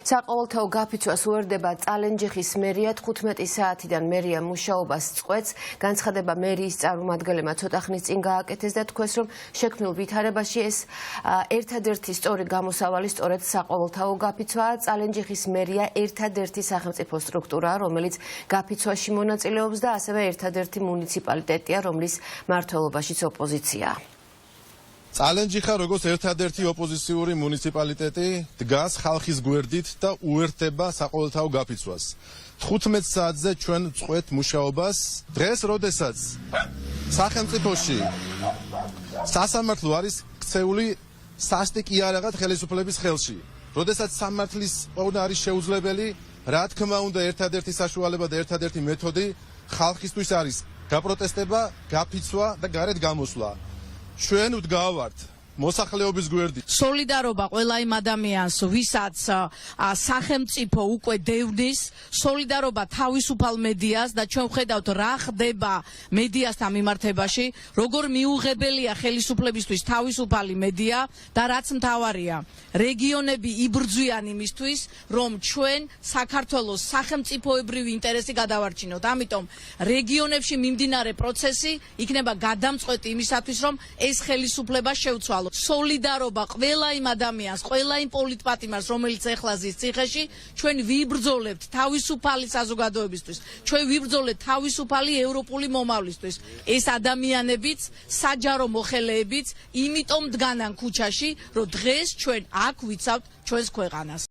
საყოველთაო გაფიცვას უერთდება წალენჯიხის მერია 15 საათიდან მერია მუშაობას წყვეტს. განცხადება მერიის წარმომადგენლებმა ცოტა ხნის წინ გააკეთეს და თქვეს, რომ შექმნილ ვითარებაში ეს ერთადერთი სწორი გამოსავალი სწორედ საყოველთაო გაფიცვაა. წალენჯიხის მერია ერთადერთი სახელმწიფო სტრუქტურაა, რომელიც გაფიცვაში მონაწილეობს და ასევე ერთადერთი მუნიციპალიტეტია, რომლის მმართველობაშიც ოპოზიციაა. წალენჯიხა როგორც ერთადერთი ოპოზიციური მუნიციპალიტეტი დგას ხალხის გვერდით და უერთდება საყოველთაო გაფიცვას. 15 საათზე ჩვენ წყვეთ მუშაობას. დღეს, როდესაც სახელმწიფოში სასამართლო არის ქცეული სასტიკი იარაღად ხელისუფლების ხელში. როდესაც სამართლის პოვნა არის შეუძლებელი, რა თქმა უნდა, ერთადერთი საშუალება და ერთადერთი მეთოდი ხალხისთვის არის გაპროტესტება, გაფიცვა და გარეთ გამოსვლა. ჩვენ ვდგავართ მოსახლეობის გვერდით. სოლიდარობა ყველა იმ ადამიანს, ვისაც სახელმწიფო უკვე დევნის, სოლიდარობა თავისუფალ მედიას და ჩვენ ვხედავთ რა ხდება მედიასთან მიმართებაში, როგორ მიუღებელია ხელისუფლებისთვის თავისუფალი მედია და რაც მთავარია, რეგიონები იბრძვიან იმისთვის, რომ ჩვენ საქართველოს სახელმწიფოებრივი ინტერესი გადავარჩინოთ. ამიტომ რეგიონებში მიმდინარე პროცესი იქნება გადამწყვეტი იმისათვის, რომ ეს ხელისუფლება შევცვალოთ. სოლიდარობა ყველა იმ ადამიანს, ყველა იმ პოლიტპატიმარს, რომელიც ეხლა ზის ციხეში, ჩვენ ვიბრძოლებთ თავისუფალი საზოგადოებისთვის, ჩვენ ვიბრძოლებთ თავისუფალი ევროპული მომავლისთვის. ეს ადამიანებიც, საჯარო მოხელეებიც, იმიტომ დგანან ქუჩაში, რომ დღეს ჩვენ აქ ვიცავთ ჩვენს ქვეყანას.